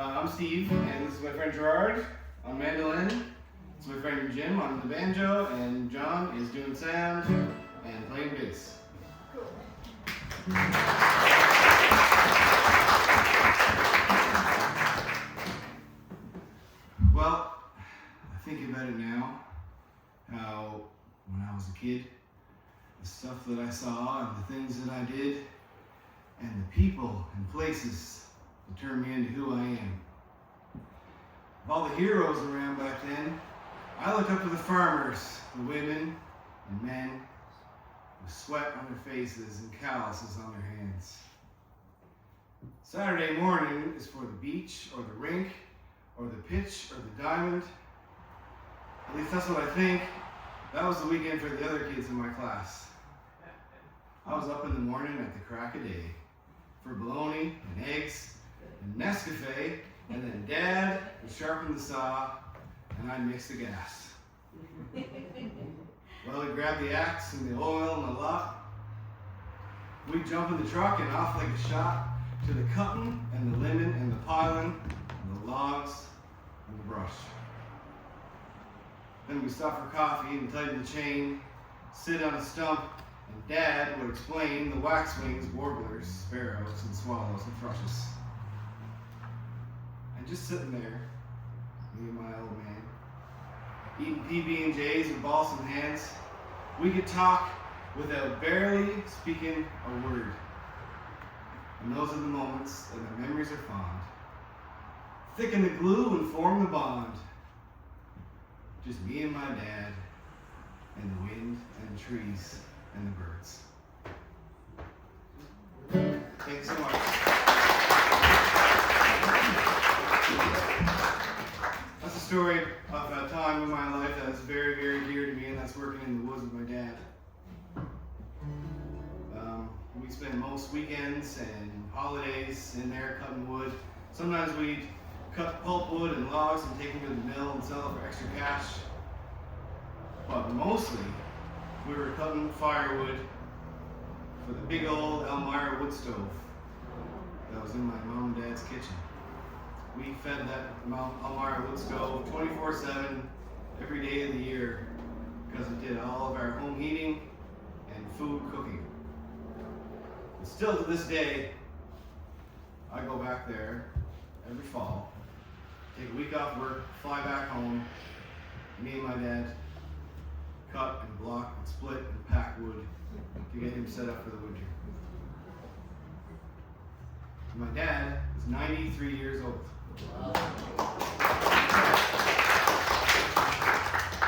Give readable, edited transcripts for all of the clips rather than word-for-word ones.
I'm Steve, and this is my friend Gerard on mandolin. This is my friend Jim on the banjo, and John is doing sound and playing bass. Well, I think about it now, how when I was a kid, the stuff that I saw and the things that I did, and the people and places that turned me into who I am. Of all the heroes around back then, I look up to the farmers, the women and men with sweat on their faces and calluses on their hands. Saturday morning is for the beach or the rink or the pitch or the diamond. At least that's what I think. That was the weekend for the other kids in my class. I was up in the morning at the crack of day for bologna and eggs and Nescafe, and then Dad would sharpen the saw and I'd mix the gas. Well, he'd grab the axe and the oil and the lot. We'd jump in the truck and off like a shot to the cutting and the liming and the piling and the logs and the brush. Then we'd stop for coffee and tighten the chain, sit on a stump, and Dad would explain the waxwings, warblers, sparrows, and swallows and thrushes. And just sitting there, me and my old man, eating PB&Js with balsam hands, we could talk without barely speaking a word. And those are the moments that my memories are fond. Thicken the glue and form the bond. Just me and my dad, and the wind and the trees and the birds. Thanks so much. That's a story of a time in my life that's very, very dear to me, and that's working in the woods with my dad. We spend most weekends and holidays in there cutting wood. Sometimes we'd cut pulpwood and logs and take them to the mill and sell it for extra cash. But mostly, we were cutting firewood for the big old Elmira wood stove that was in my mom and dad's kitchen. We fed that Elmira wood stove 24/7 every day of the year because it did all of our home heating and food cooking. And still to this day, I go back there every fall, take a week off work, fly back home, me and my dad cut and block and split and pack wood to get him set up for the winter. My dad is 93 years old.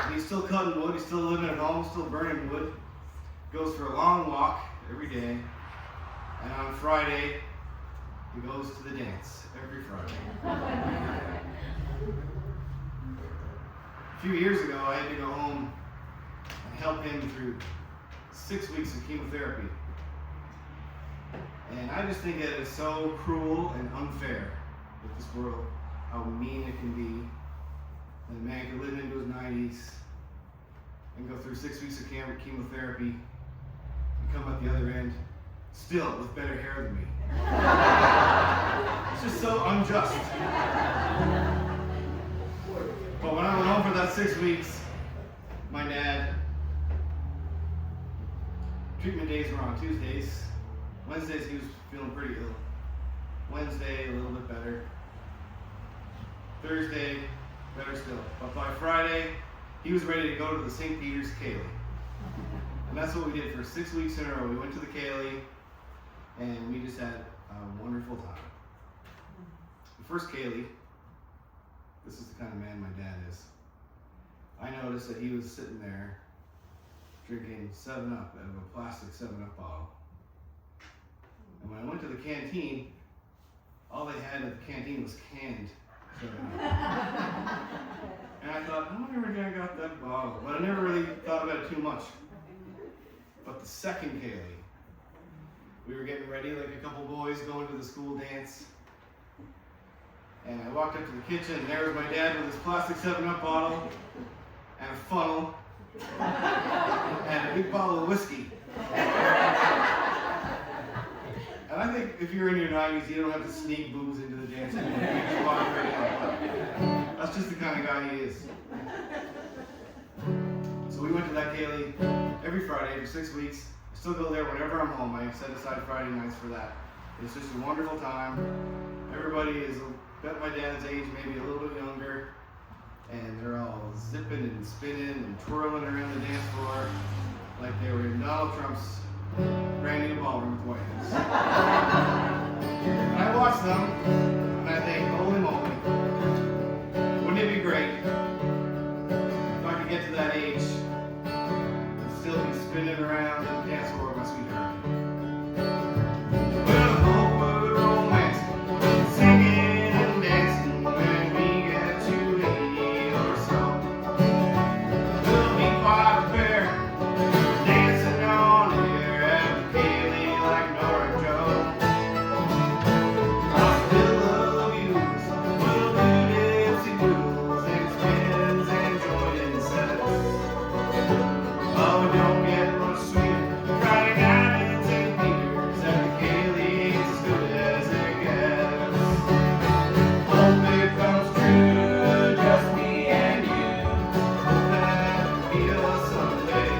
And he's still cutting wood, he's still living at home, still burning wood. Goes for a long walk every day, and on Friday, he goes to the dance every Friday. A few years ago, I had to go home and help him through 6 weeks of chemotherapy. And I just think that it's so cruel and unfair with this world, how mean it can be. And a man could live into his 90s and go through 6 weeks of chemotherapy and come out the other end still with better hair than me. It's just so unjust. But when I went home for that 6 weeks, my dad, treatment days were on Tuesdays. Wednesdays he was feeling pretty ill. Wednesday, a little bit better. Thursday, better still. But by Friday, he was ready to go to the St. Peter's Ceilidh. And that's what we did for 6 weeks in a row. We went to the Ceilidh, and we just had a wonderful time. The first Ceilidh, this is the kind of man my dad is. I noticed that he was sitting there drinking 7-Up out of a plastic 7-Up bottle. And when I went to the canteen, all they had at the canteen was canned 7-Up. And I thought, I wonder where I got that bottle. But I never really thought about it too much. But the second Ceilidh, we were getting ready like a couple boys going to the school dance. And I walked up to the kitchen, and there was my dad with his plastic 7-Up bottle and a funnel and a big bottle of whiskey. And I think if you're in your 90s, you don't have to sneak booze into the dance room. You just walk That's just the kind of guy he is. So we went to that Kaylee every Friday for 6 weeks. I still go there whenever I'm home. I set aside Friday nights for that. It's just a wonderful time. Everybody is about my dad's age, maybe a little bit younger. And they're all zipping and spinning and twirling around the dance floor like they were in Donald Trump's brand new ballroom with White House. And I watch them and I think, holy moly, wouldn't it be great if I could get to that age and still be spinning around the dance floor with my sweetheart? Well, I hope we're romancing, singing and dancing when we get to 80 or so. We'll be quite prepared, dancing on here at the Kaylee like Nora and Joe. I still love you, we'll do dipsy doodles and spins and joining sets. Oh, we don't get much sweeter. Friday night in St. Peter's at the Kaylee's as good as it gets. Hope it comes true, just me and you. Hope that it'll be us someday.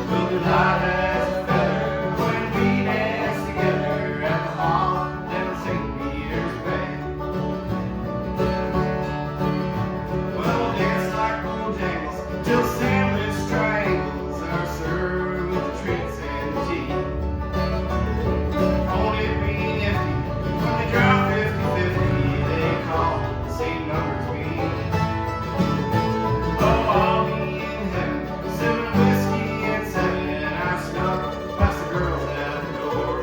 We'll be light as a feather when we dance together at the hall down St. Peter's Bay. Well, we'll dance like Bojangles till sandwich triangles are served with the treats and tea. Won't it be nifty when they drop 50-50? They call the same numbers we. Oh, I'll be in heaven, sipping whiskey and 7. I'm snuck past the girls at the door.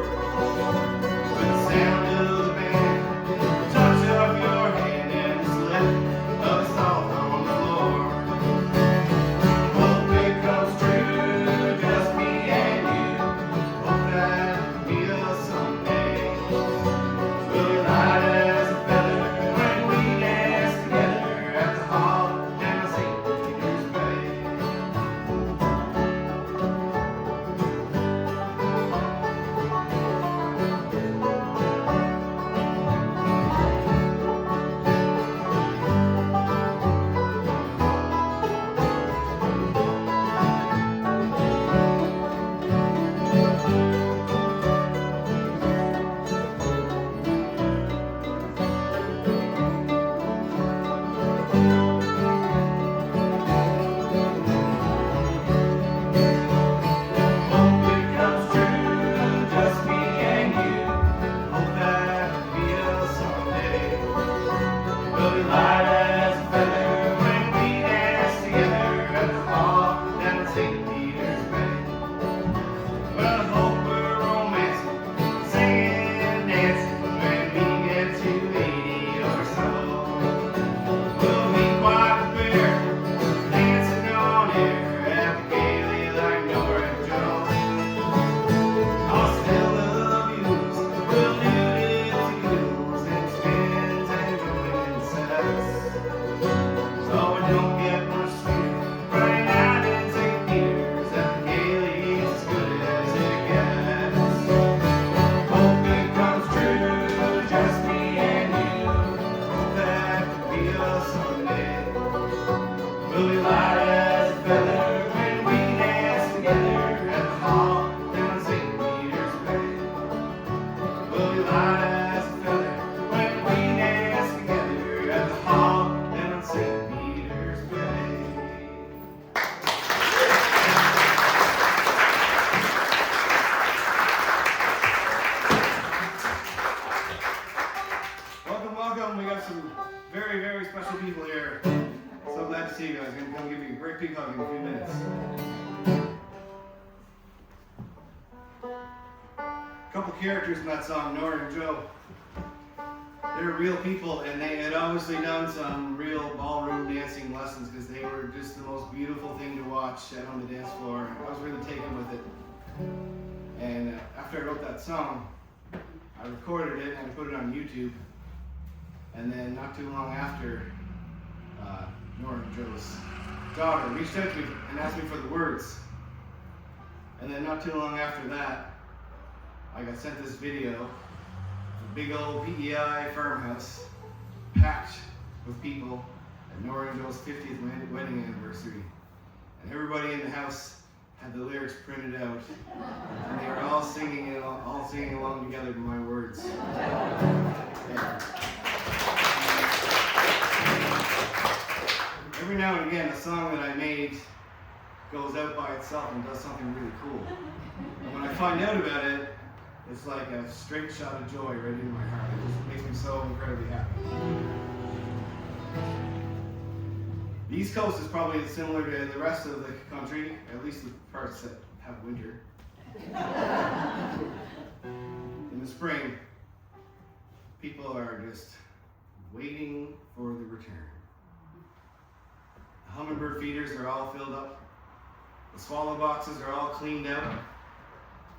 With the sound of the band, the touch of your hand, and the slip of the salt on the floor. Hope it comes true, just me and you. Hope that it'll be us someday. We'll be light as a feather when we dance together at the hall down St. Peter's Bay. Hope it comes true, just me and you. Hope that it'll be us someday. We'll be light as a feather when we dance together at the hall down at St. Peter's Bay. Well, I hope we're romancing, singing and dancing when we get to 80 or so. We'll be quite prepared, dancing on air at the Kaylee like Nora and Joe. I'll still love you, we'll do dipsy doodles and spins and joining sets. So we don't get much sweeter. Friday night in St. Peter's at the Kaylee's as good as it gets. Hope it comes true, just me and you. Hope that it'll be us someday. We'll be light as a feather when we dance together at the hall down St. Peter's Bay. We'll be light as a feather when we dance together at the hall down St. Peter's Bay. Welcome, welcome. We got some very, very special people here. So glad to see you guys. I'm going to come give you a great big hug in a few minutes. A couple characters in that song, Nora and Joe. They're real people, and they had obviously done some real ballroom dancing lessons because they were just the most beautiful thing to watch out on the dance floor. I was really taken with it. And after I wrote that song, I recorded it and I put it on YouTube. And then not too long after, Nora and Joe's daughter reached out to me and asked me for the words. And then not too long after that, I got sent this video of a big old PEI farmhouse packed with people at Nora and Joe's 50th wedding anniversary. And everybody in the house had the lyrics printed out, and they were all singing along together to my words. Yeah. Every now and again, a song that I made goes out by itself and does something really cool. And when I find out about it, it's like a straight shot of joy right into my heart. It just makes me so incredibly happy. The East Coast is probably similar to the rest of the country, at least the parts that have winter. In the spring, people are just waiting for the return. The hummingbird feeders are all filled up. The swallow boxes are all cleaned out.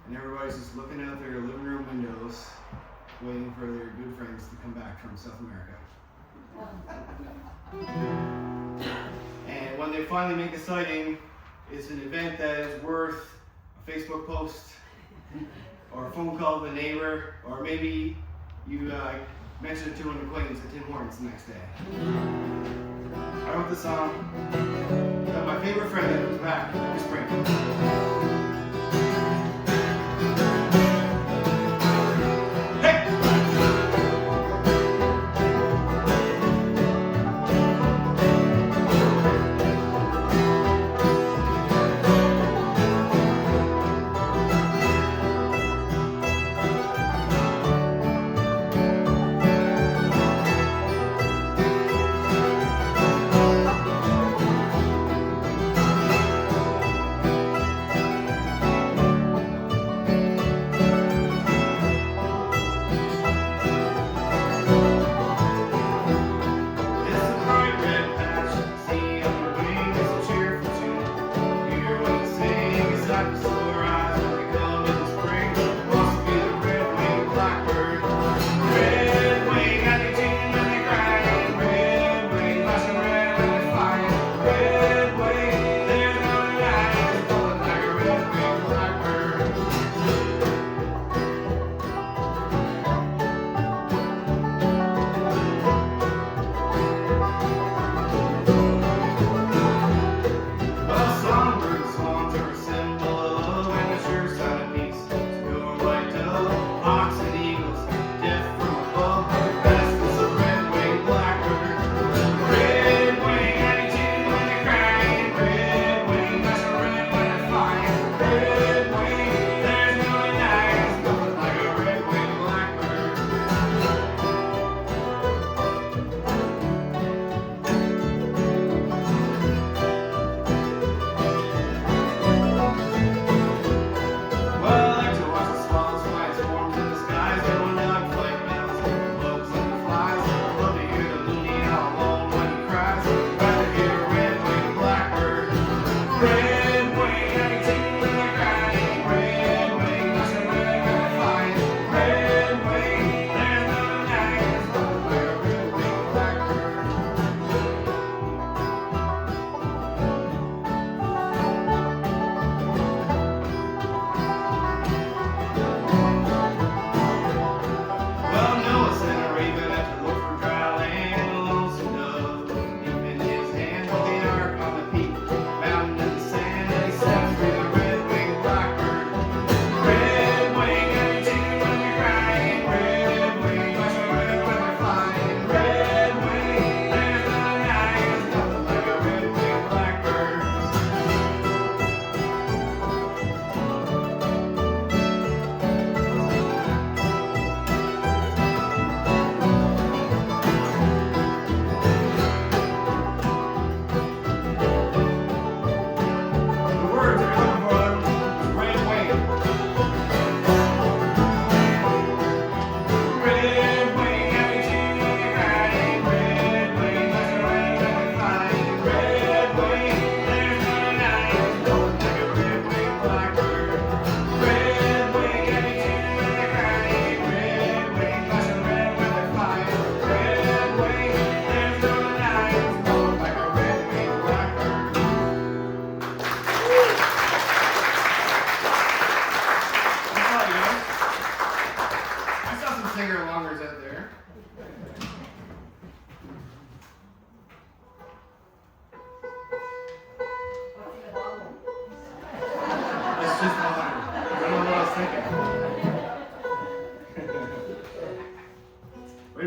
And everybody's just looking out their living room windows, waiting for their good friends to come back from South America. And when they finally make a sighting, it's an event that is worth a Facebook post, or a phone call to a neighbor, or maybe you mention it to an acquaintance at Tim Hortons the next day. I wrote this song about my favorite friend that comes back every spring.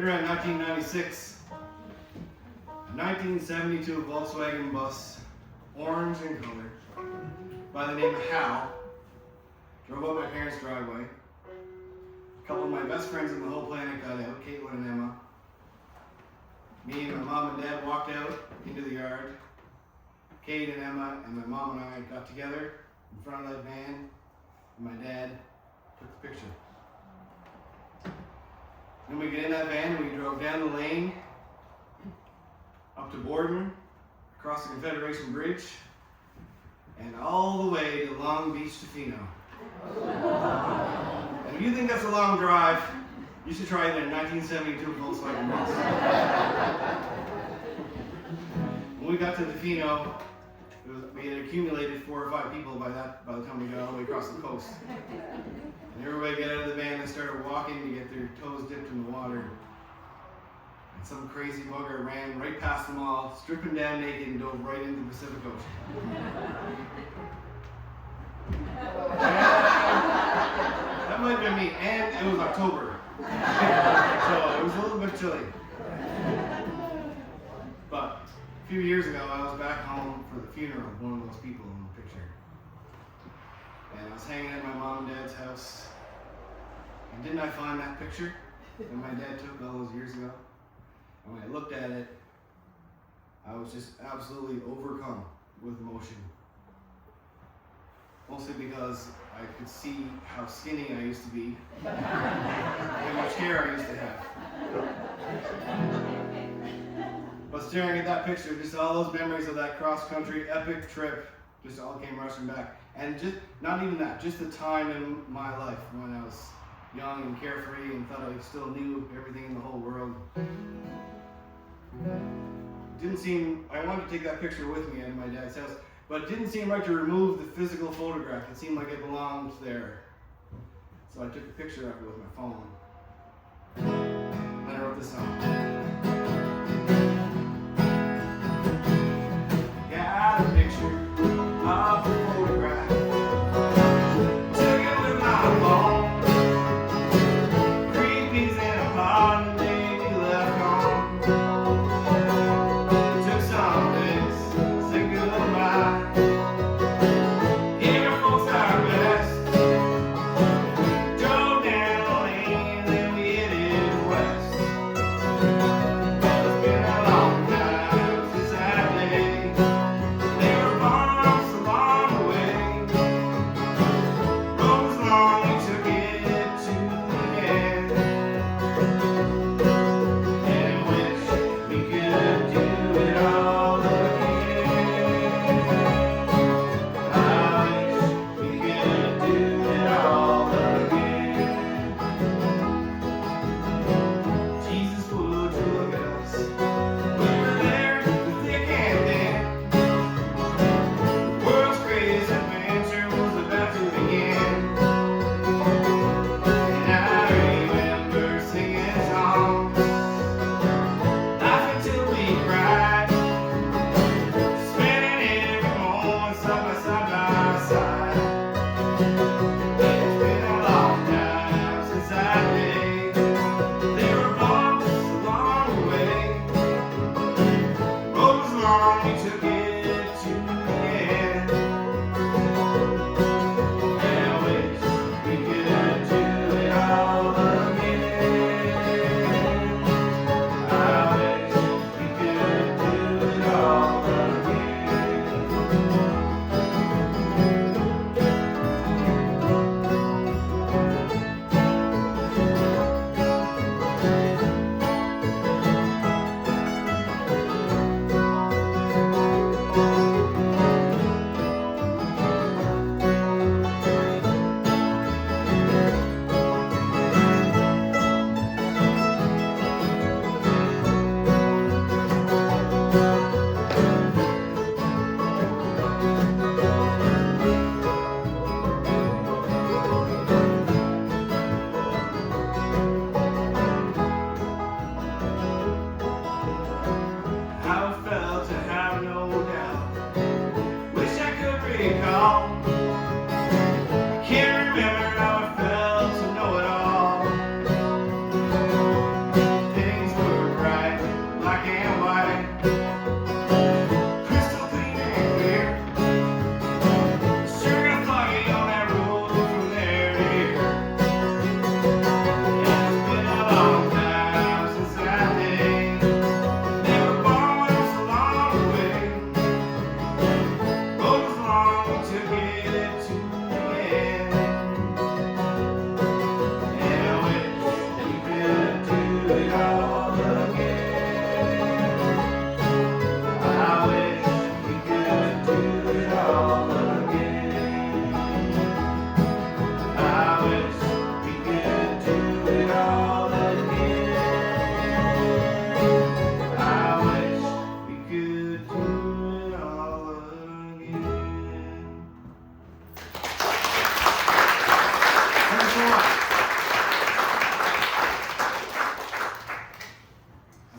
right around 1996, a 1972 Volkswagen bus, orange in color, by the name of Hal, drove up my parents' driveway. A couple of my best friends on the whole planet got out, Caitlin and Emma. Me and my mom and dad walked out into the yard. Kate and Emma and my mom and I got together in front of that van, and my dad took the picture. Then we get in that van and we drove down the lane, up to Borden, across the Confederation Bridge, and all the way to Long Beach to Fino. And if you think that's a long drive, you should try it in a 1972 Volkswagen bus. When we got to Fino, we had accumulated 4 or 5 people by the time we got all the way across the coast. And everybody got out of the van and started walking to get their toes dipped in the water. And some crazy bugger ran right past them all, stripping down naked, and dove right into the Pacific Ocean. That might have been me, and it was October. So it was a little bit chilly. But a few years ago, I was back home for the funeral of one of those people in the picture. And I was hanging at my mom and dad's house. And didn't I find that picture that my dad took all those years ago? And when I looked at it, I was just absolutely overcome with emotion. Mostly because I could see how skinny I used to be, and how much hair I used to have. But staring at that picture, just all those memories of that cross-country epic trip just all came rushing back. And just, not even that, just the time in my life when I was young and carefree and thought I still knew everything in the whole world. Didn't seem, I wanted to take that picture with me at my dad's house, but it didn't seem right to remove the physical photograph. It seemed like it belonged there. So I took a picture of it with my phone. And I wrote this song. Got a picture of the photograph. Took it with my phone. Creepies in a pot and baby left home. Took some days, said goodbye. Here folks are best. Drove down the lane, then we headed west.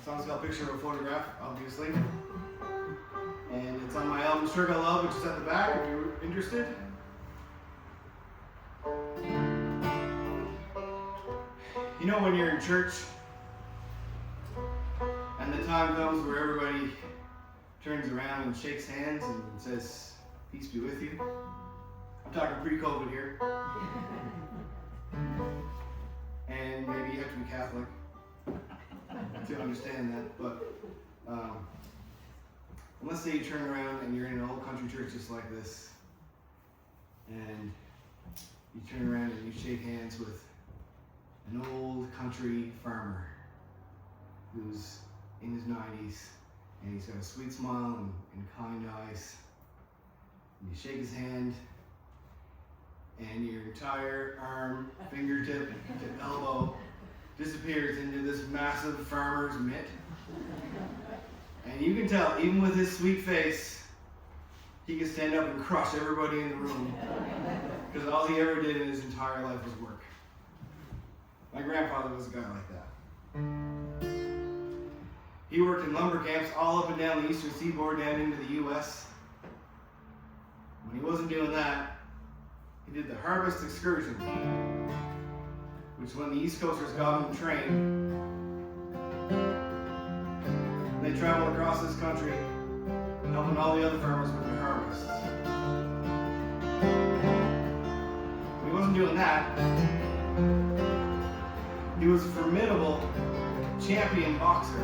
song's got a picture of a photograph, obviously. And it's on my album Sugar Love, which is at the back if you're interested. You know when you're in church and the time comes where everybody turns around and shakes hands and says, "Peace be with you." I'm talking pre-COVID here. And maybe you have to be Catholic to understand that, but let's say you turn around and you're in an old country church just like this, and you turn around and you shake hands with an old country farmer who's in his 90s, and he's got a sweet smile and kind eyes, and you shake his hand, and your entire arm, fingertip to elbow disappears into this massive farmer's mitt. And you can tell, even with his sweet face, he can stand up and crush everybody in the room, because all he ever did in his entire life was work. My grandfather was a guy like that. He worked in lumber camps all up and down the eastern seaboard down into the U.S. When he wasn't doing that, he did the harvest excursion, which when the East Coasters got on the train, they traveled across this country, helping all the other farmers with their harvests. When he wasn't doing that, he was a formidable champion boxer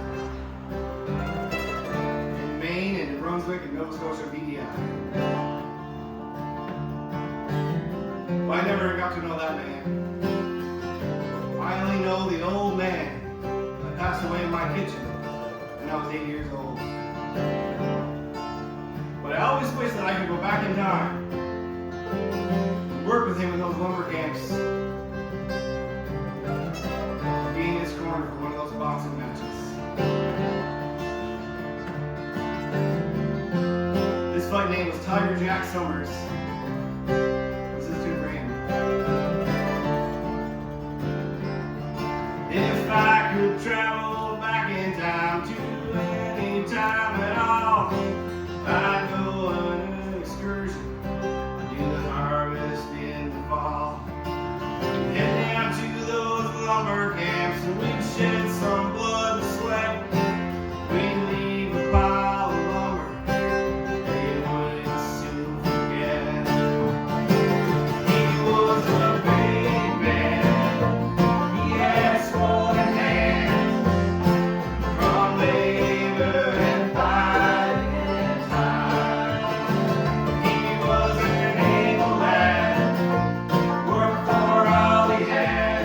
in Maine and in Brunswick and Nova Scotia BDI. Well, I never got to know that man. I only know the old man that passed away in my kitchen when I was 8 years old. But I always wish that I could go back in time and work with him in those lumber camps, be in his corner for one of those boxing matches. His fight name was Tiger Jack Summers. If I could travel back in time to any time at all, I'd go on an excursion, I'd do the harvest in the fall, head down to those lumber camps and we'd shed some blood and sweat. We'd leave a pile of lumber they wouldn't soon forget. He was a big man, he had swollen hands from labor and fighting time. He was an able lad, worked for all he had,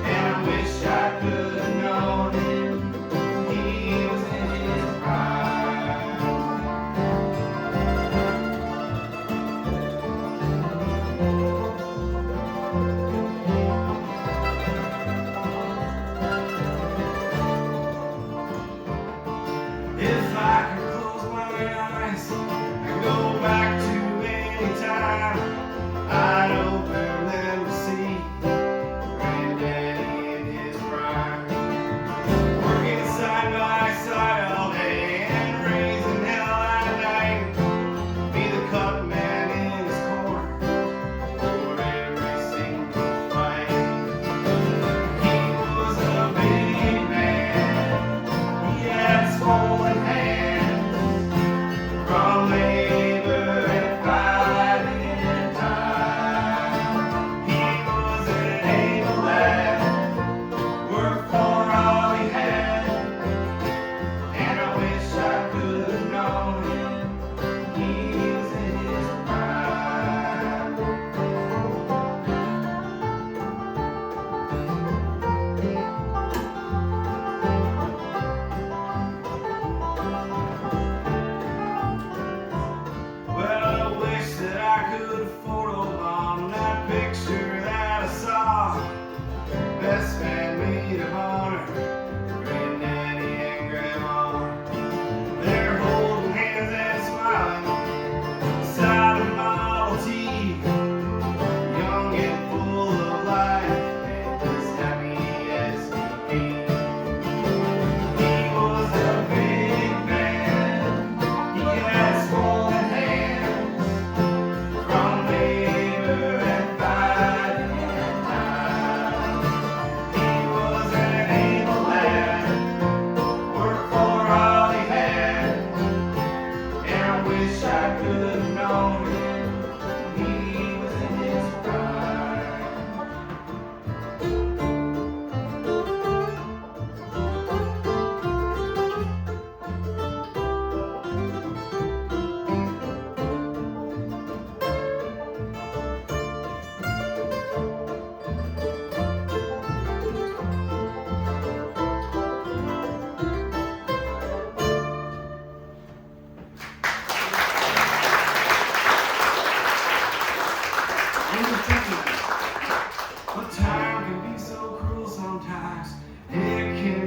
and I wish I could have known him. He was in his prime. If I could close my eyes and go back to any time, I'd open them to see Granddaddy in his prime, working side by side all day and raising hell at night. Be the cut man in his corner for every single fight. He was a big man, he had swollen hands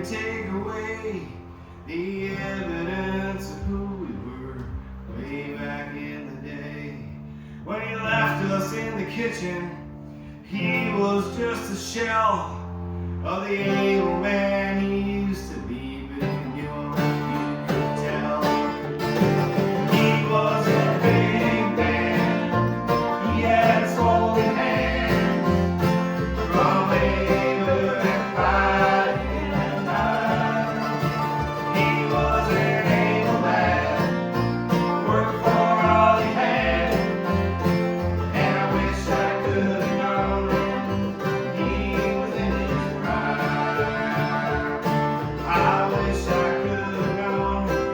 and take away the evidence of who we were way back in the day. When he left us in the kitchen, he was just a shell of the able man he used to be, but if you knew him, you could tell. He was a big man, he had a swollen hand, from labor and fighting and time. He was an able man, worked for all he had, and I wish I could have known him. He was in his prime. I wish I could have known him.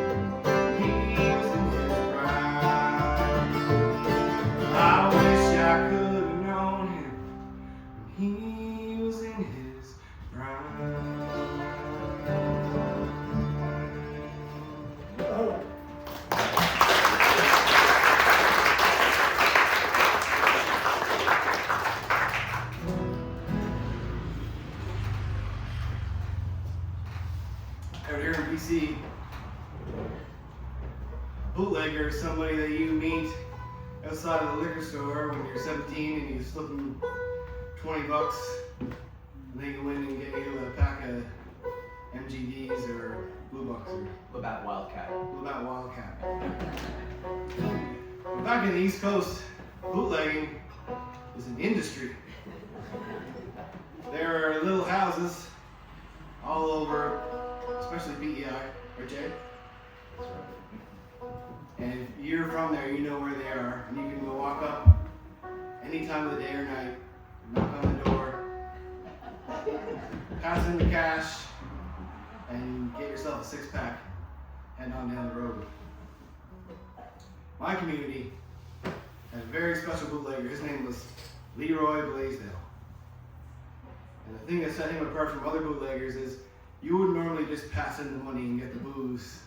He was in his prime. I wish I could have known him. He was in his prime. Out here in BC, a bootlegger is somebody that you meet outside of the liquor store when you're 17 and you slip them $20 and they go in and get you a pack of MGDs or Blue Bucks or Labatt Wildcat. Labatt Wildcat. But back in the East Coast, bootlegging is an industry. There are little houses all over, especially PEI, right, Jay? And if you're from there, you know where they are, and you can go walk up any time of the day or night, knock on the door, pass in the cash, and get yourself a 6-pack, head on down the road. My community had a very special bootlegger. His name was Leroy Blaisdell. And the thing that set him apart from other bootleggers is you wouldn't normally just pass in the money and get the booze.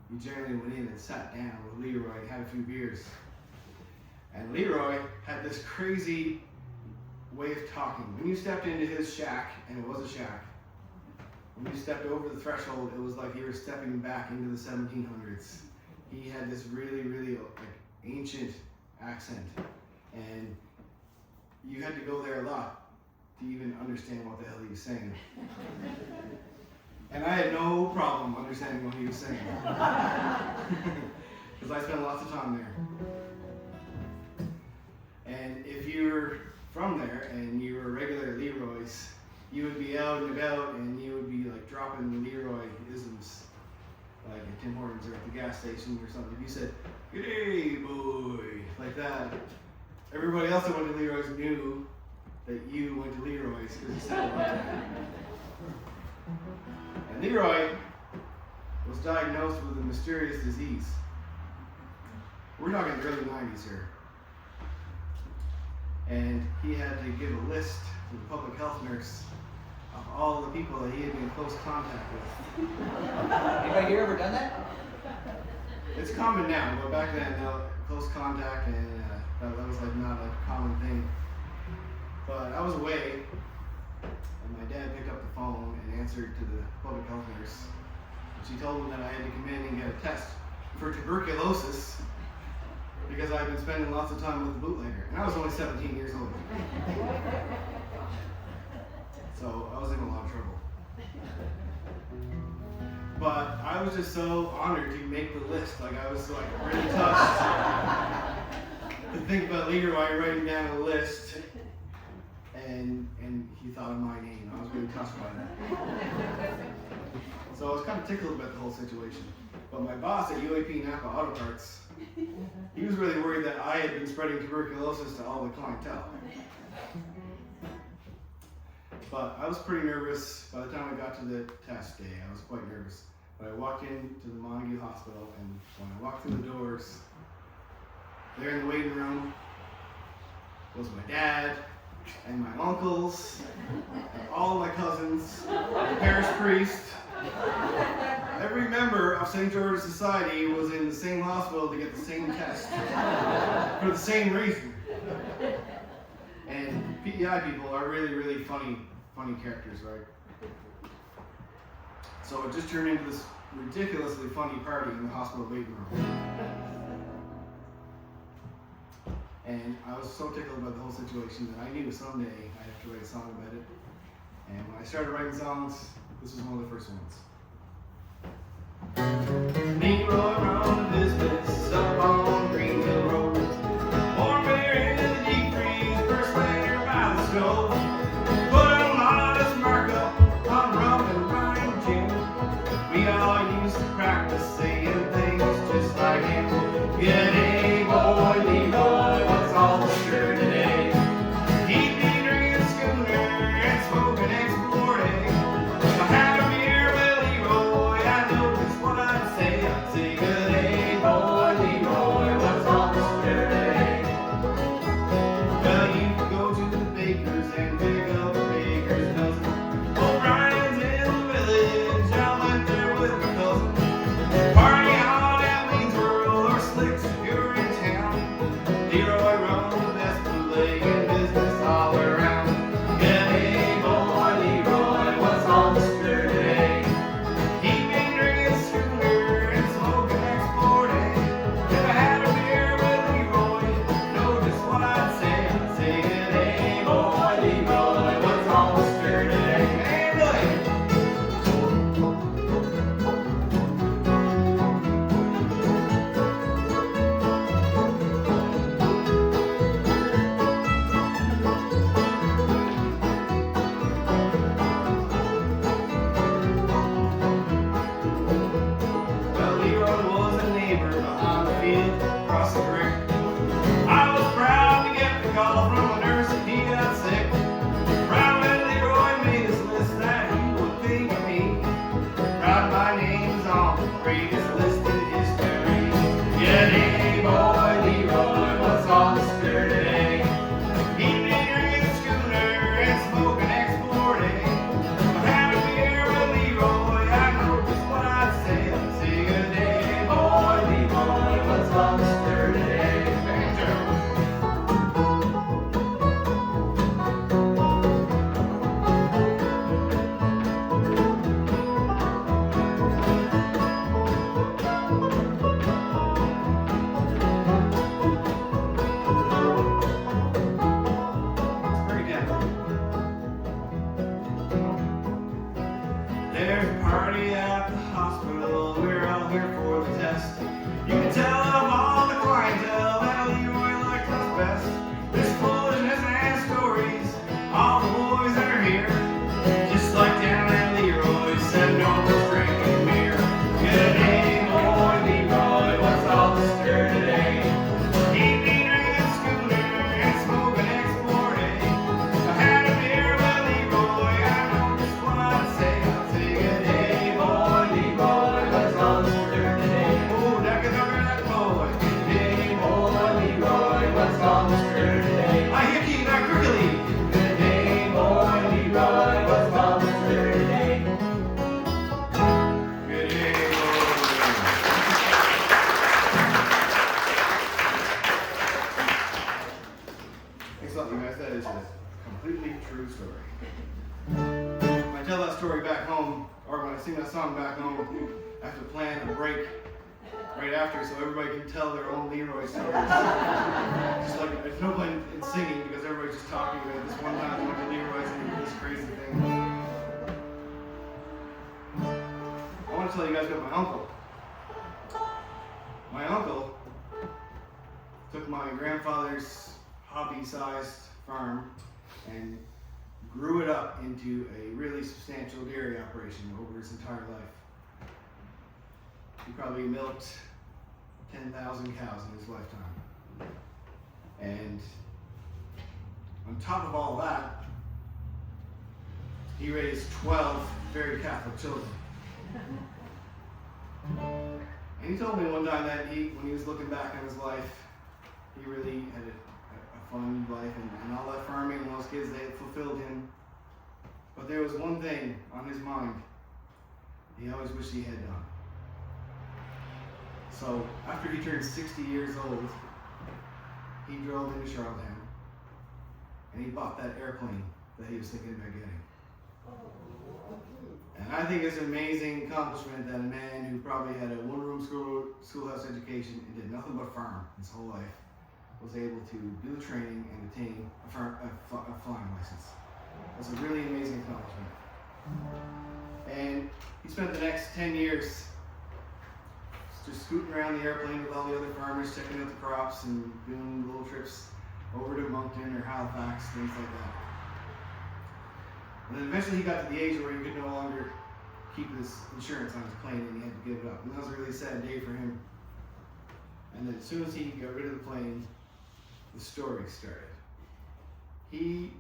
You generally went in and sat down with Leroy and had a few beers. And Leroy had this crazy way of talking. When you stepped into his shack, and it was a shack, when you stepped over the threshold, it was like you were stepping back into the 1700s. He had this really, really ancient accent, and you had to go there a lot to even understand what the hell he was saying. And I had no problem understanding what he was saying, because I spent lots of time there. And if you're from there and you were regular Leroy's, you would be out and about and you would be like dropping Leroy isms, like at Tim Hortons or at the gas station or something. If you said, "G'day, boy," like that, everybody else that went to Leroy's knew that you went to Leroy's because you said it like that. And Leroy was diagnosed with a mysterious disease. We're talking the early 90s here. And he had to give a list to the public health nurse of all the people that he had been in close contact with. Anybody here ever done that? It's common now, but back then, close contact, and that was like not a common thing. But I was away, and my dad picked up the phone and answered to the public health nurse. And she told him that I had to come in and get a test for tuberculosis because I'd been spending lots of time with the bootlegger. And I was only 17 years old. So I was in a lot of trouble. But I was just so honored to make the list. Like I was like really touched to think about Leroy writing down a list. And he thought of my name. I was really touched by that. So I was kind of tickled about the whole situation. But my boss at UAP Napa Auto Parts, he was really worried that I had been spreading tuberculosis to all the clientele. But I was pretty nervous. By the time I got to the test day, I was quite nervous. But I walked into the Montague Hospital, and when I walked through the doors, there in the waiting room was my dad, and my uncles, and all my cousins, the parish priest. Every member of St. George's Society was in the same hospital to get the same test for the same reason. And PEI people are really, really funny characters, right? So it just turned into this ridiculously funny party in the hospital waiting room. And I was so tickled about the whole situation that I knew someday I'd have to write a song about it. And when I started writing songs, this was one of the first ones. Leroy run the business up on Greenville Road. Warm beer in the deep freeze, first layer by the stove. Put a modest markup on rum and rhyme gin. We all used to practice saying things just like him. Yeah, hey boy, Leroy, what's all the stir today? He'd be drinking schooner and smoking export egg. I had a beer with Leroy, I know just what I'd say. I'd say, good hey boy, Leroy, what's all the stir today? Well, you could go to the baker's and pick up a baker's dozen. O'Brien's in the village, I went there with my cousin. Party on at Waynesboro or Slicks if you're in town. Leroy run the best bootleg in business all around. Yeah, hey boy, Leroy, what's all the stir today? He'd been drinking schooner and smoking exporting. If I had a beer with Leroy, know just what I'd say. I'd say, hey boy, Leroy, what's all the stir today? Hey boy! Well, Leroy was a neighbor behind the field across the creek. I was proud to get the call from a nurse that he got sick. Proud when Leroy made his list that he would think of me. Proud my name's on the greatest list in history. Yeah, hey boy, Leroy, what's all the stir today? He'd be drinking schooner and smoking export egg. If I had a beer with Leroy, I know just what I'd say. I'd say, good day, boy, Leroy, what's all the stir today? Banjo. Pretty good. There's a party at the hospital, we're all here for the test. You can tell of all the clientele that Leroy liked us best. There's foolishness and stories, all the boys that are here. Just like down at Leroy said, no one's drinking beer. Good day, boy, Leroy, what's all the stir today? He'd be drinking schooner and smoking export egg. If I had a beer with Leroy, I know just what I'd say. I'd say, good day, boy, Leroy, what's all the stir today? Oh, that boy. Good day, boy, Leroy, what's all the stir today? I hickey, not crookily. Good day, boy, Leroy, what's all the stir today? Good day, boy. Thanks a lot, you guys. That is a completely true story. When I tell that story back home, or when I sing that song back home, I have to plan a break right after so everybody can tell their own Leroy stories. Just like, there's no point in singing because everybody's just talking about this one time we went to Leroy's and we did this crazy thing. I want to tell you guys about my uncle. My uncle took my grandfather's hobby-sized farm and grew it up into a really substantial dairy operation over his entire life. He probably milked 10,000 cows in his lifetime. And on top of all that, he raised 12 very Catholic children. And he told me one time that when he was looking back on his life, he really had a fun life, and all that farming and those kids, they had fulfilled him. But there was one thing on his mind he always wished he had done. So after he turned 60 years old, he drove into Charlottetown and he bought that airplane that he was thinking about getting. And I think it's an amazing accomplishment that a man who probably had a one-room schoolhouse education and did nothing but farm his whole life was able to do the training and obtain a flying license. That's a really amazing accomplishment. And he spent the next 10 years just scooting around the airplane with all the other farmers, checking out the crops and doing little trips over to Moncton or Halifax, things like that. And then eventually he got to the age where he could no longer keep his insurance on his plane and he had to give it up. And that was a really sad day for him. And then as soon as he got rid of the plane, the story started. He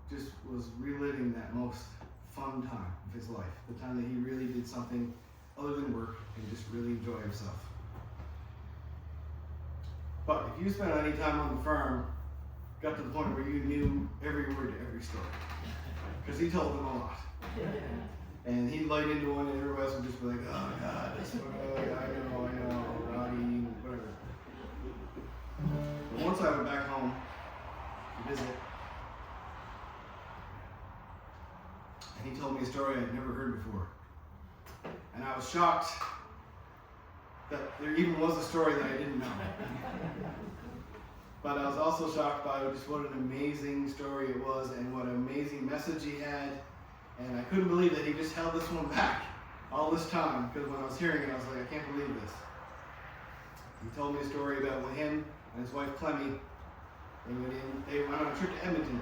just was reliving that most fun time of his life, the time that he really did something other than work and just really enjoy himself. But if you spent any time on the farm, got to the point where you knew every word to every story, because he told them a lot. And he'd light into one and everybody else would just be like, oh God, that's what I know, Roddy, whatever. But once I went back home to visit, and he told me a story I'd never heard before. And I was shocked that there even was a story that I didn't know. But I was also shocked by just what an amazing story it was and what an amazing message he had. And I couldn't believe that he just held this one back all this time, because when I was hearing it, I was like, I can't believe this. He told me a story about when him and his wife Clemmy, they went on a trip to Edmonton.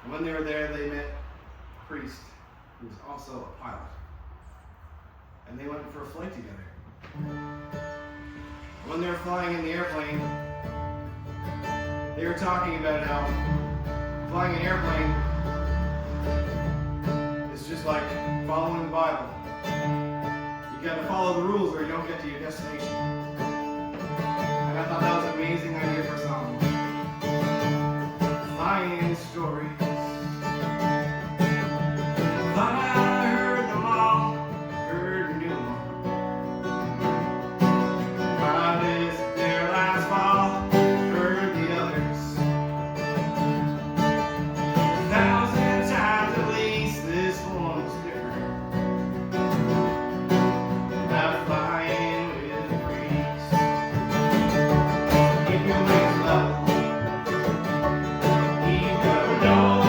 And when they were there, they met a priest who was also a pilot. And they went for a flight together. When they were flying in the airplane, they were talking about how flying an airplane is just like following the Bible. You got to follow the rules or you don't get to your destination. And I thought that was an amazing idea for a song. Flying stories. Thought I heard them all, heard and knew them all. I visited there last fall, heard the others 1,000 times at least. This one's different. About flying with the breeze. Keep your wings level. Keep your nose.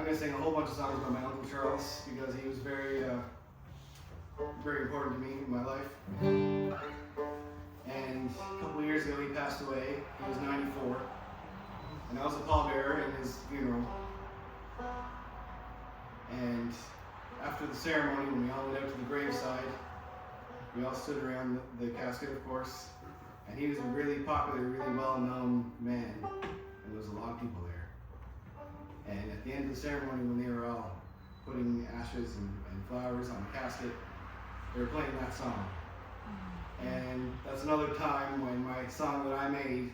I'm gonna sing a whole bunch of songs about my Uncle Charles because he was very, very important to me in my life. And a couple of years ago he passed away. He was 94. And I was a pallbearer in his funeral. And after the ceremony, when we all went out to the graveside, we all stood around the casket, of course. And he was a really popular, really well-known man. And there was a lot of people there. And at the end of the ceremony, when they were all putting ashes and flowers on the casket, they were playing that song. And that's another time when my song that I made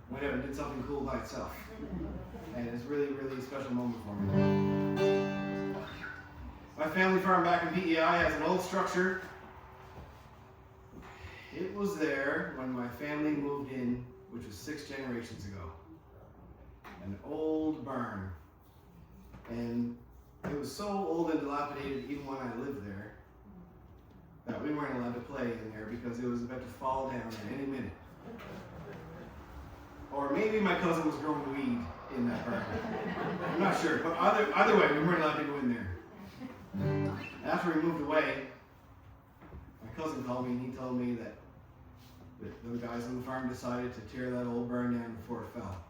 went out and did something cool by itself. And it's really, really a special moment for me. My family farm back in PEI has an old structure. It was there when my family moved in, which was 6 generations ago. An old barn. And it was so old and dilapidated even when I lived there that we weren't allowed to play in there because it was about to fall down at any minute. Or maybe my cousin was growing weed in that barn. I'm not sure, but either way, we weren't allowed to go in there. After we moved away, my cousin called me and he told me that the guys on the farm decided to tear that old barn down before it fell.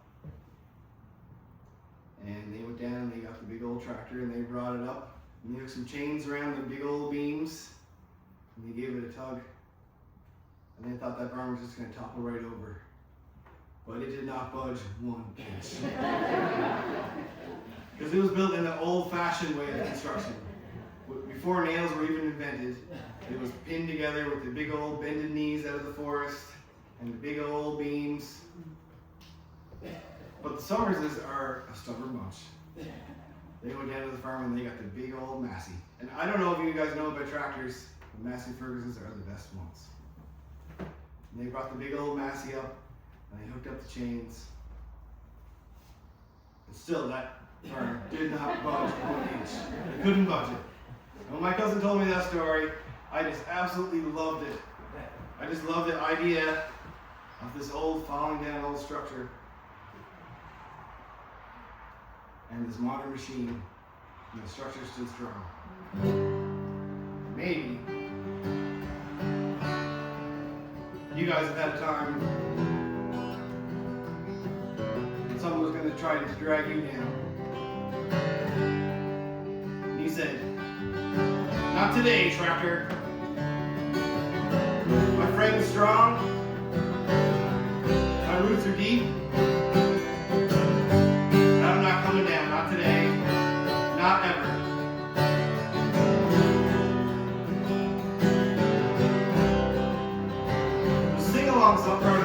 And they went down and they got the big old tractor and they brought it up and they hooked some chains around the big old beams and they gave it a tug. And they thought that barn was just going to topple right over. But it did not budge 1 inch. Because it was built in the old-fashioned way of construction. Before nails were even invented, it was pinned together with the big old bended knees out of the forest and the big old beams. But the Summerses are a stubborn bunch. They went down to the farm and they got the big old Massey. And I don't know if you guys know about tractors, but Massey Fergusons are the best ones. And they brought the big old Massey up and they hooked up the chains. And still that farm did not budge 1 inch. They couldn't budge it. And when my cousin told me that story, I just absolutely loved it. I just loved the idea of this old falling down old structure and this modern machine, and the structure stood strong. Maybe you guys have had a time when someone was going to try to drag you down. And he said, "Not today, tractor. My frame is strong, my roots are deep, and I'm not coming down, not today, not ever." The sing-along part